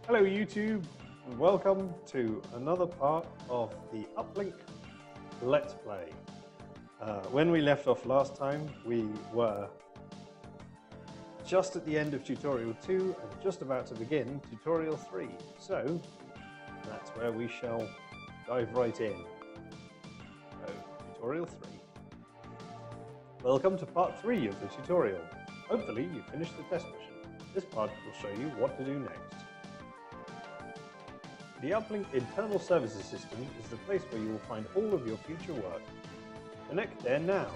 Hello YouTube, and welcome to another part of the Uplink Let's Play. When we left off last time, we were just at the end of tutorial 2 and just about to begin tutorial 3. So that's where we shall dive right in. So, tutorial 3. Welcome to part 3 of the tutorial. Hopefully you finished the test mission. This part will show you what to do next. The Uplink Internal Services System is the place where you will find all of your future work. Connect there now.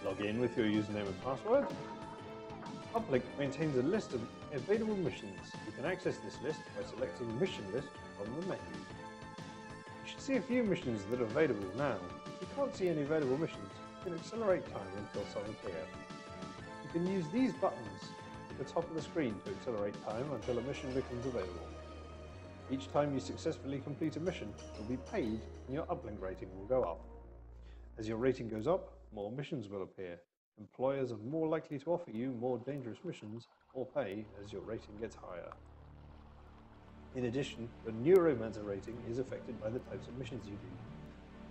Log in with your username and password. Uplink maintains a list of available missions. You can access this list by selecting Mission List from the menu. You should see a few missions that are available now. If you can't see any available missions, you can accelerate time until some appear. You can use these buttons at the top of the screen to accelerate time until a mission becomes available. Each time you successfully complete a mission, you'll be paid and your Uplink rating will go up. As your rating goes up, more missions will appear. Employers are more likely to offer you more dangerous missions or pay as your rating gets higher. In addition, your neuromancer rating is affected by the types of missions you do.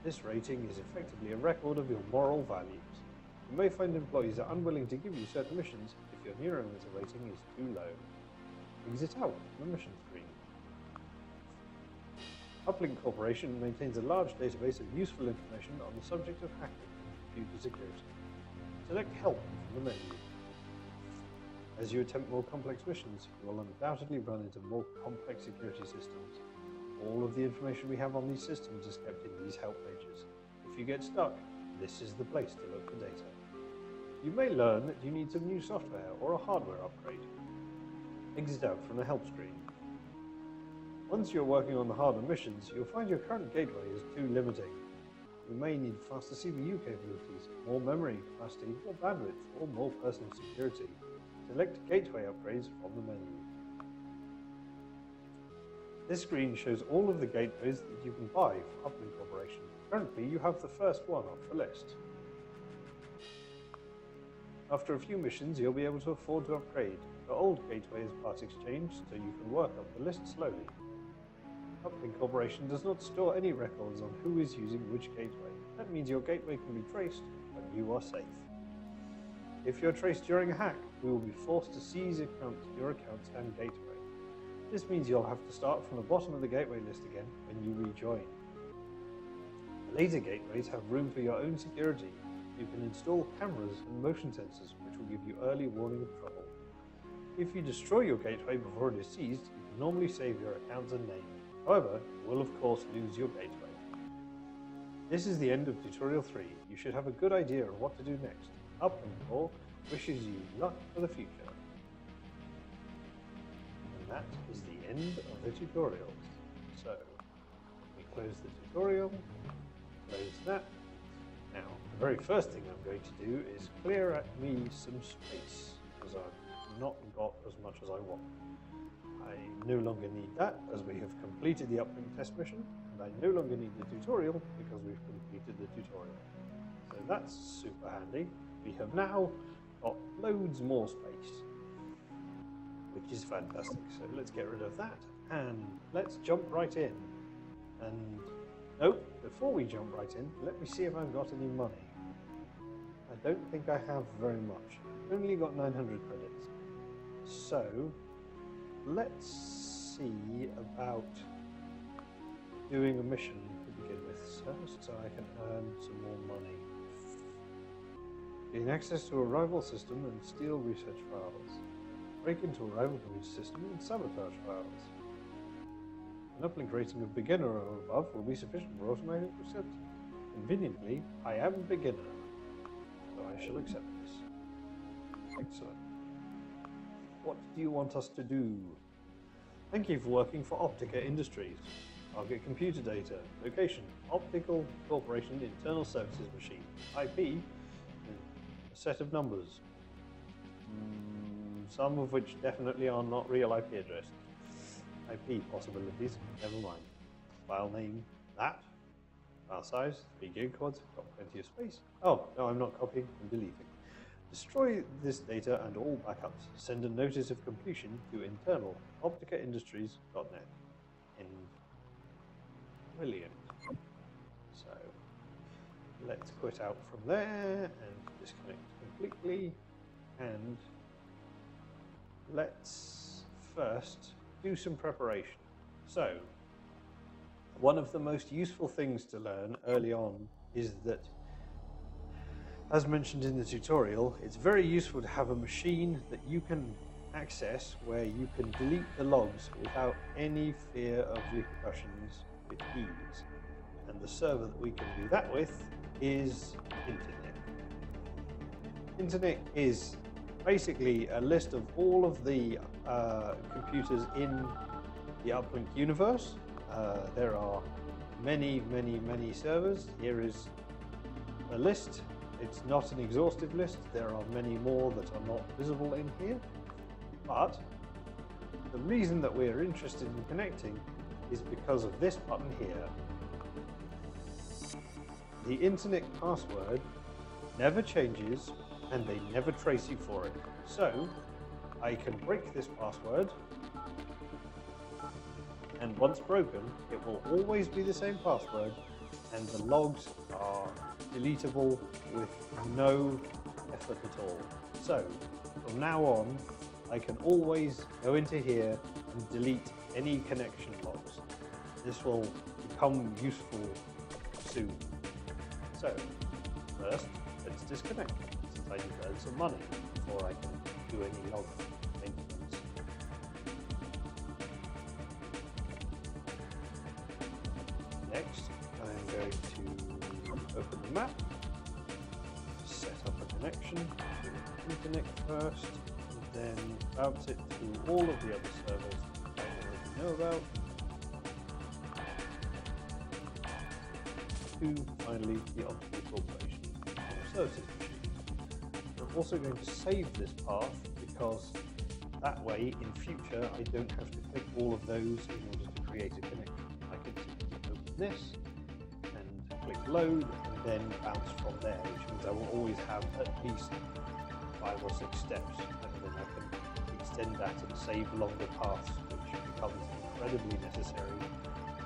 This rating is effectively a record of your moral values. You may find employees are unwilling to give you certain missions if your neuromancer rating is too low. Exit out from the mission screen. Uplink Corporation maintains a large database of useful information on the subject of hacking and computer security. Select Help from the menu. As you attempt more complex missions, you will undoubtedly run into more complex security systems. All of the information we have on these systems is kept in these help pages. If you get stuck, this is the place to look for data. You may learn that you need some new software or a hardware upgrade. Exit out from the help screen. Once you're working on the harder missions, you'll find your current gateway is too limiting. You may need faster CPU capabilities, more memory capacity, more bandwidth, or more personal security. Select Gateway Upgrades from the menu. This screen shows all of the gateways that you can buy for Uplink Corporation. Currently, you have the first one off the list. After a few missions, you'll be able to afford to upgrade. The old gateway is part exchange, so you can work up the list slowly. Uplink Corporation does not store any records on who is using which gateway. That means your gateway can be traced, but you are safe. If you're traced during a hack, we will be forced to seize your accounts and gateway. This means you'll have to start from the bottom of the gateway list again when you rejoin. Later gateways have room for your own security. You can install cameras and motion sensors, which will give you early warning of trouble. If you destroy your gateway before it is seized, you can normally save your accounts and name. However, you will of course lose your gateway. This is the end of tutorial 3. You should have a good idea of what to do next. Uplink Corp wishes you luck for the future. And that is the end of the tutorials. So, we close the tutorial, close that. Now, the very first thing I'm going to do is clear at me some space, because I've not got as much as I want. I no longer need that, as we have completed the Uplink test mission, and I no longer need the tutorial, because we've completed the tutorial. So that's super handy. We have now got loads more space, which is fantastic. So let's get rid of that, and let's jump right in. And nope, before we jump right in, let me see if I've got any money. I don't think I have very much. I've only got 900 credits. So let's see about doing a mission to begin with first, so I can earn some more money. Gain access to a rival system and steal research files. Break into a rivalry system and sabotage files. An Uplink rating of beginner or above will be sufficient for automatic acceptance. Conveniently, I am beginner, so I shall accept this. Excellent. What do you want us to do? Thank you for working for Optica Industries. Target computer data. Location, Optical Corporation Internal Services Machine. IP, a set of numbers. Some of which definitely are not real IP addresses. IP possibilities, never mind. File name, that. File size, 3 GB quads, got plenty of space. Oh, no, I'm not copying, I'm deleting. Destroy this data and all backups. Send a notice of completion to internal opticaindustries.net. Brilliant. So let's quit out from there and disconnect completely. And let's first do some preparation. So one of the most useful things to learn early on is that, as mentioned in the tutorial, it's very useful to have a machine that you can access where you can delete the logs without any fear of repercussions with ease. And the server that we can do that with is Internet. Internet is basically a list of all of the computers in the Uplink universe. There are many servers. Here is a list. It's not an exhaustive list. There are many more that are not visible in here. But the reason that we are interested in connecting is because of this button here. The internet password never changes and they never trace you for it. So I can break this password, and once broken, it will always be the same password, and the logs are deletable with no effort at all. So from now on, I can always go into here and delete any connection logs. This will become useful soon. So first, let's disconnect, since I need to earn some money before I can do any log maintenance. Next, I'm going to open the map, set up a connection to the internet first, and then bounce it through all of the other servers I already know about, to finally the Optical Corporation Services machine. I'm also going to save this path because that way in future I don't have to click all of those in order to create a connection. I can simply open this and click load and then bounce from there, which means I will always have at least 5 or 6 steps, and then I can extend that and save longer paths, which becomes incredibly necessary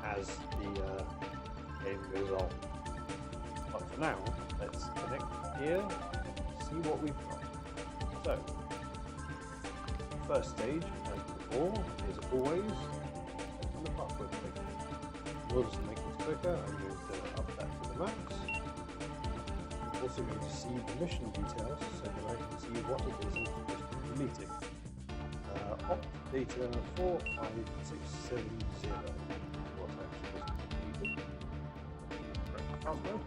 as the game goes on. But for now, let's connect here, see what we've got. So, first stage, as before, is always open the password click. In order to make this quicker, I'm going to up that to the max. I'm also going to see the mission details so that I can see what it is I'm supposed to be deleting. Opt data 45670. What I'm supposed to be deleting. Correct password.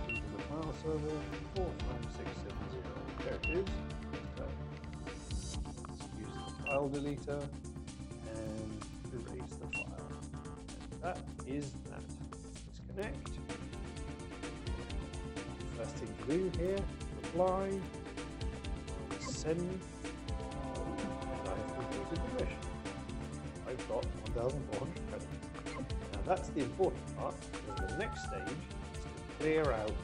Into the file server 45670. There it is. So, let's use the file deleter and erase the file. And that is that. Disconnect. First thing to do here, reply, send, and I've completed the mission. I've got 1,400 credits. Now that's the important part, because the next stage is to clear out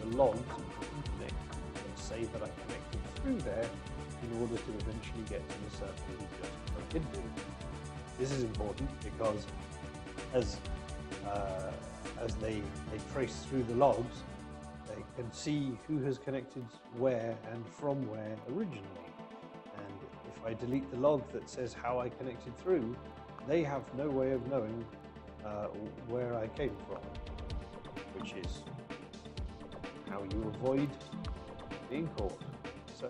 the logs of the internet and say that I connected through there in order to eventually get to the server we just broke into. This is important because as they trace through the logs, they can see who has connected where and from where originally. And if I delete the log that says how I connected through, they have no way of knowing where I came from, which is how you avoid being caught. So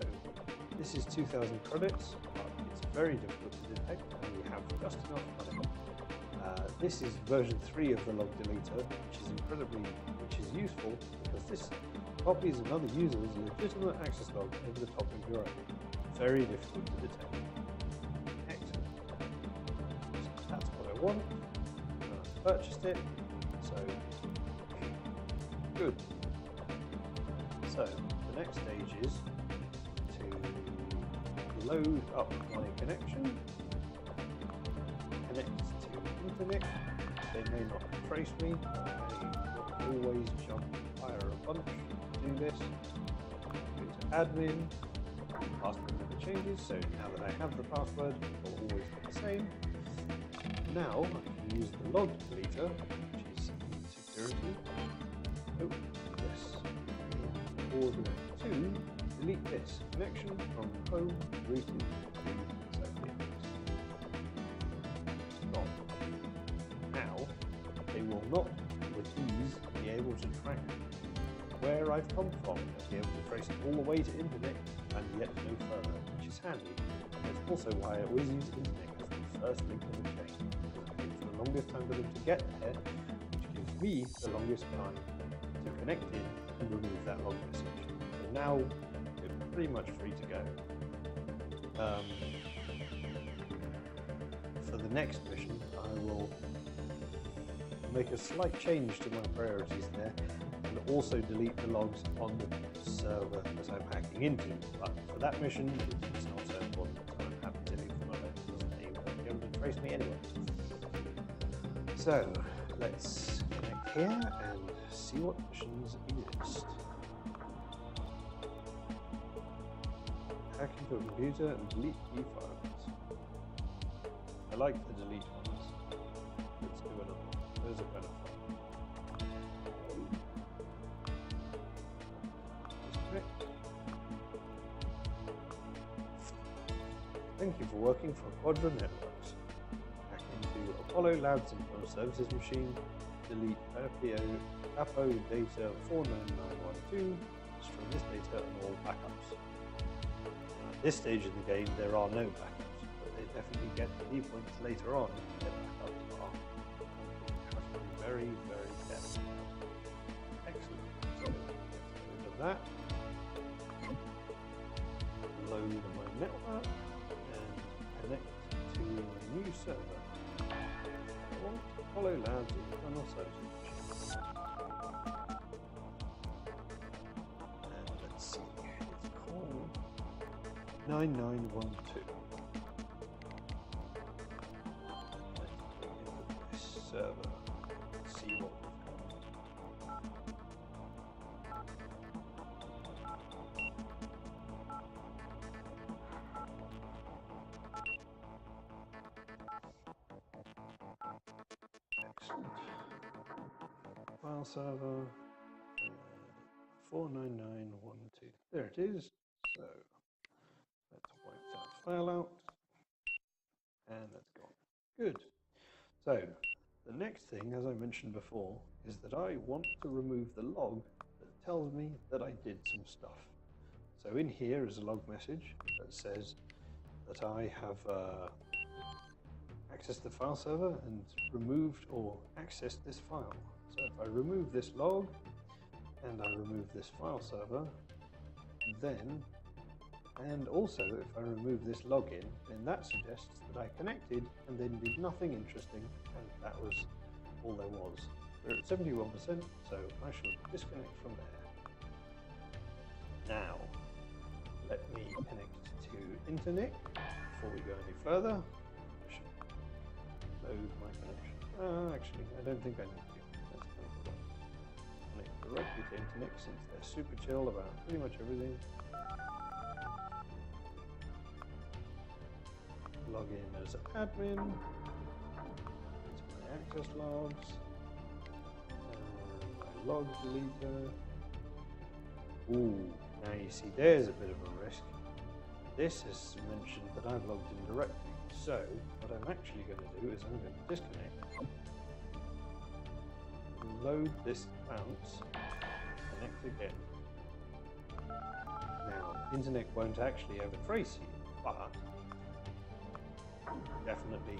this is 2,000 credits, but it's very difficult to detect, and we have just enough money. This is version 3 of the log deleter, which is useful because this copies another user's legitimate access log over the top of your own. Very difficult to detect. Excellent. So that's what I want. I've purchased it, so good. So the next stage is to load up my connection. Connect to internet. They may not trace me, but I will always jump higher a bunch to do this. admin. Password never changes, so now that I have the password, it will always be the same. Now I can use the log deleter, which is in security. Oh, yes. Pause to delete this connection from home routed to exactly this. Gone. Now they will not with ease be able to track where I've come from and be able to trace it all the way to internet and yet no further, which is handy. That's also why I always use internet as the first link in the chain. It takes the longest time for them to get there, which gives me the longest time to connect in and remove that log message. So now we're pretty much free to go. For the next mission, I will make a slight change to my priorities there and also delete the logs on the server that I'm hacking into. But for that mission, it's not so important, so I'm happy to leave them alone because they won't be able to trace me anyway. So let's connect here and see what missions exist. Hack into a computer and delete key files. I like the delete ones. Let's do another one. Those are kind of fun. Thank you for working for Quadra Networks. Hack into Apollo Labs Info Services machine, delete APO data 49912, destroy this data and all backups. At this stage in the game, there are no backups, but they definitely get the key points later on if their backups are. You have to be very, very careful. Excellent. So, let's do that. Load my network. Connect to a new server. I want Apollo Labs internal services machine. And let's see, it's called 9912. Let's go into this server and see what we've got. File server 49912. There it is. So let's wipe that file out and that's gone. Good. So the next thing, as I mentioned before, is that I want to remove the log that tells me that I did some stuff. So in here is a log message that says that I have accessed the file server and removed or accessed this file. So if I remove this log and I remove this file server, then, and also if I remove this login, then that suggests that I connected and then did nothing interesting, and that was all there was. We're at 71%, so I shall disconnect from there. Now, let me connect to internet before we go any further. I should load my connection. Actually, I don't think I need to. That's kind of fun. Connect directly to internet since they're super chill about pretty much everything. Log in as admin. Into my access logs. My log deleter. Ooh, now you see there's a bit of a risk. This has mentioned that I've logged in directly. So what I'm actually going to do is I'm going to disconnect, load this bounce, connect again. Now, internet won't actually ever trace you, but definitely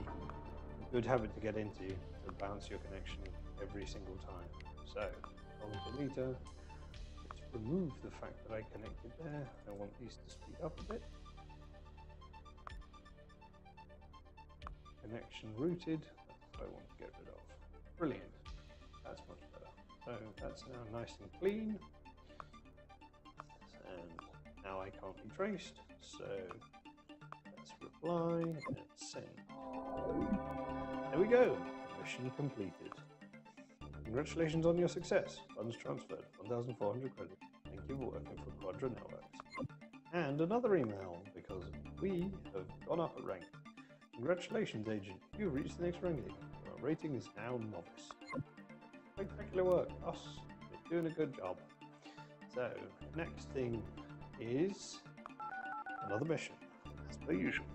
a good habit to get into to bounce your connection every single time. So, on deleter, let's remove the fact that I connected there. I want these to speed up a bit. Connection routed, that's what I want to get rid of. Brilliant, that's much better. So that's now nice and clean. And now I can't be traced, so let's reply and send. There we go, mission completed. Congratulations on your success. Funds transferred, 1,400 credits. Thank you for working for Quadra Networks. and another email because we have gone up a rank. Congratulations, Agent. You've reached the next ranking. Our rating is now novice. Spectacular work. Us, you're doing a good job. So, next thing is another mission, as per usual.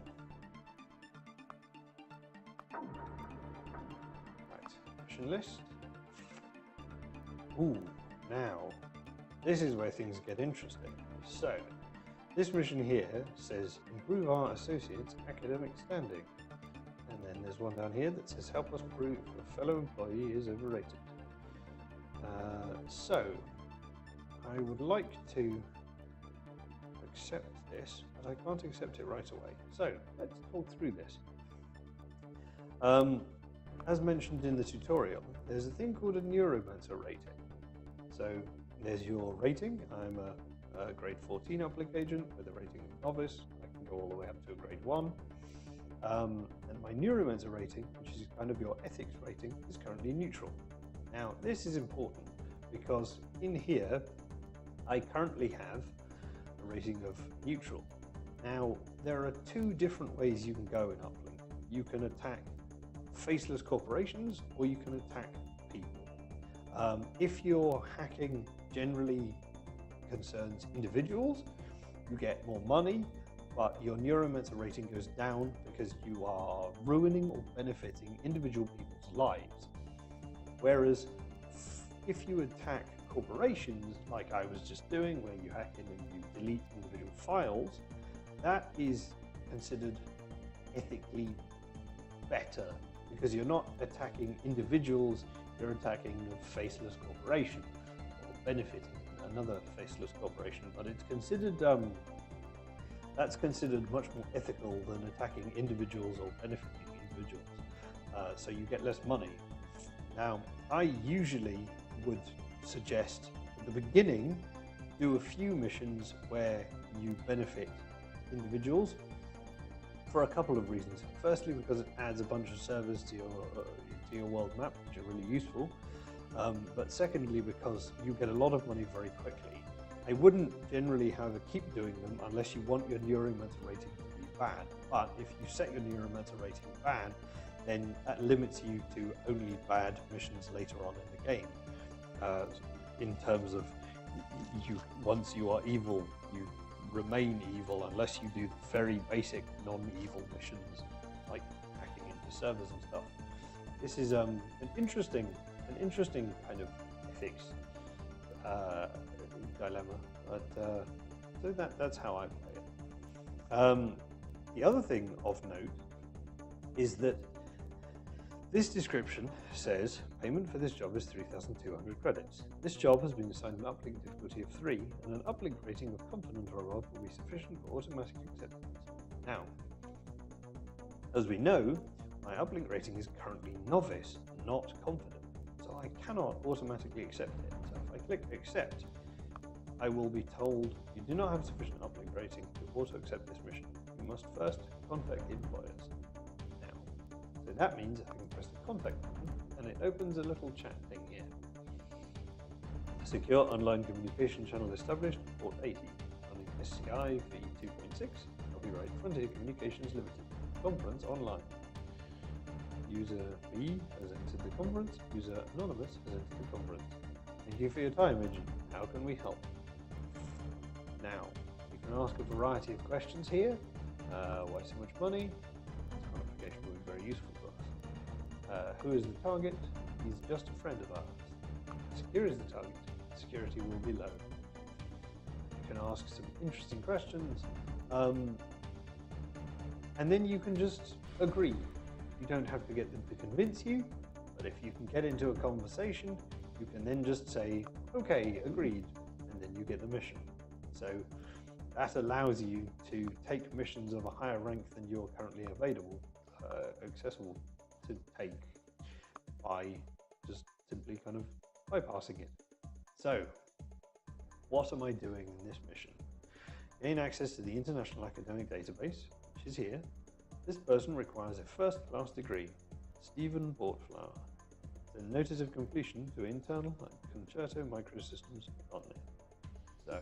Right, mission list. Ooh, now, this is where things get interesting. So, this mission here says, improve our associates' academic standing. And then there's one down here that says, help us prove a fellow employee is overrated. So, I would like to accept this, but I can't accept it right away. So, let's talk through this. As mentioned in the tutorial, there's a thing called a neuromancer rating. So, there's your rating. I'm a grade 14 Uplink agent with a rating of novice. I can go all the way up to a grade 1. And my neuromancer rating, which is kind of your ethics rating, is currently neutral. Now, this is important because in here, I currently have a rating of neutral. Now, there are two different ways you can go in Uplink. You can attack faceless corporations, or you can attack people. If your hacking generally concerns individuals, you get more money, but your neuromancer rating goes down because you are ruining or benefiting individual people's lives. Whereas if you attack corporations, like I was just doing, where you hack in and you delete individual files, that is considered ethically better because you're not attacking individuals, you're attacking a faceless corporation or benefiting another faceless corporation. But it's considered that's considered much more ethical than attacking individuals or benefiting individuals. So you get less money. Now, I usually would suggest at the beginning do a few missions where you benefit individuals for a couple of reasons. Firstly, because it adds a bunch of servers to your world map, which are really useful. But secondly, because you get a lot of money very quickly. I wouldn't generally, however, keep doing them unless you want your neuromancer rating to be bad. But if you set your neuromancer rating bad, then that limits you to only bad missions later on in the game. In terms of once you are evil, you remain evil unless you do very basic non-evil missions like hacking into servers and stuff. This is an interesting kind of ethics dilemma, but so that's how I play it. The other thing of note is that this description says payment for this job is 3,200 credits. This job has been assigned an uplink difficulty of 3, and an uplink rating of confident or above will be sufficient for automatic acceptance. Now, as we know, my uplink rating is currently novice, not confident, so I cannot automatically accept it. So if I click accept, I will be told you do not have sufficient uplink rating to auto-accept this mission. You must first contact the employers. So that means I can press the contact button and it opens a little chat thing here. Secure online communication channel established, port 80, running SCI v2.6, copyright Frontier Communications Limited, conference online. User B has entered the conference, user Anonymous has entered the conference. Thank you for your time, Agent. How can we help? Now, you can ask a variety of questions here. Why so much money? This qualification will be very useful to us. Who is the target? He's just a friend of ours. Secure is the target. Security will be low. You can ask some interesting questions. And then you can just agree. You don't have to get them to convince you, but if you can get into a conversation, you can then just say, okay, agreed, and then you get the mission. So that allows you to take missions of a higher rank than you're currently accessible to take by just simply kind of bypassing it. So what am I doing in this mission? Gain access to the International Academic Database, which is here. This person requires a first-class degree, Stephen Bortflower. The notice of completion to internal at Concerto Microsystems.net. So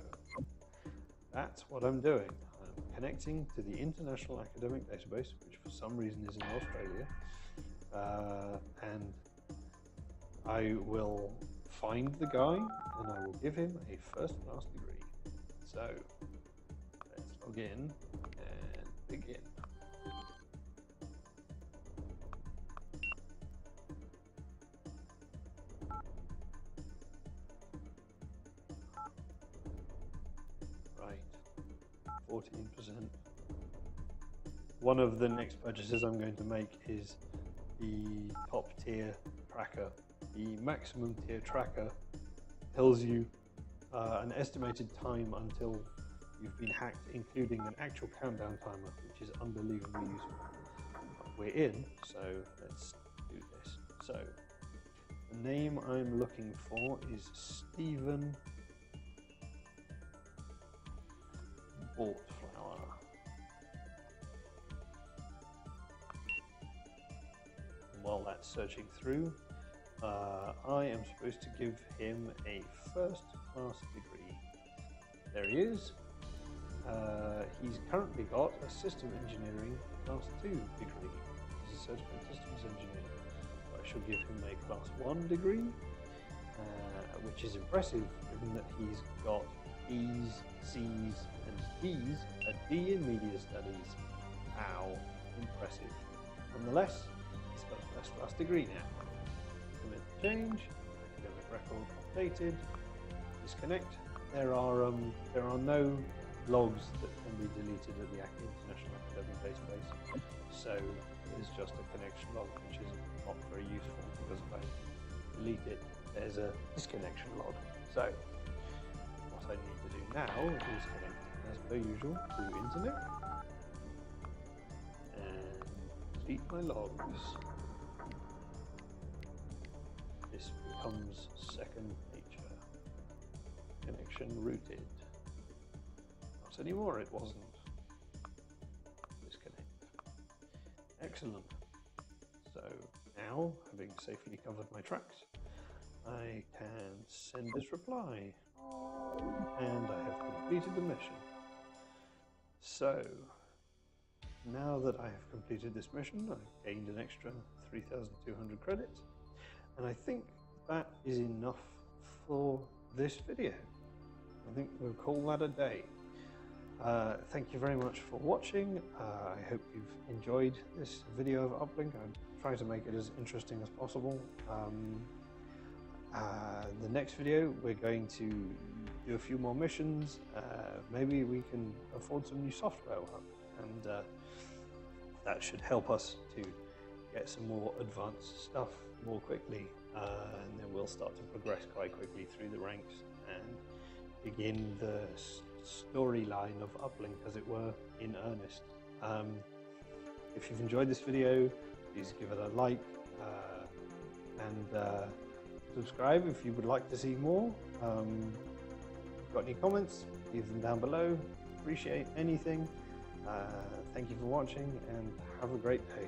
That's what I'm doing. I'm connecting to the International Academic Database, which for some reason is in Australia, and I will find the guy and I will give him a first-class degree. So let's log in and begin. Right, 14%. One of the next purchases I'm going to make is the top tier tracker. The maximum tier tracker tells you an estimated time until you've been hacked, including an actual countdown timer, which is unbelievably useful. We're in, so let's do this. So the name I'm looking for is Stephen Bortflower. And while that's searching through, I am supposed to give him a first-class degree. There he is. He's currently got a System Engineering Class 2 degree. He's a certified systems engineer. So I shall give him a Class 1 degree, which is impressive given that he's got E's, C's and D's, a D in Media Studies. How impressive. Nonetheless, he's got a first-class degree now. Commit change, academic record updated, disconnect. There are no logs that can be deleted at the International Academic Database, so it's just a connection log, which is not very useful because if I delete it, there's a disconnection log. So what I need to do now is connect, as per usual, to internet and delete my logs. This becomes second nature. Connection rooted. Not anymore, it wasn't. Disconnect. Excellent. So now, having safely covered my tracks, I can send this reply. And I have completed the mission. So now that I have completed this mission, I've gained an extra 3,200 credits. And I think that is enough for this video. I think we'll call that a day. Thank you very much for watching. I hope you've enjoyed this video of Uplink. I'm trying to make it as interesting as possible. The next video, we're going to do a few more missions. Maybe we can afford some new software, and that should help us to get some more advanced stuff more quickly, and then we'll start to progress quite quickly through the ranks and begin the storyline of Uplink, as it were, in earnest. If you've enjoyed this video, please give it a like and subscribe if you would like to see more. If you've got any comments, leave them down below. Appreciate anything. Thank you for watching and have a great day.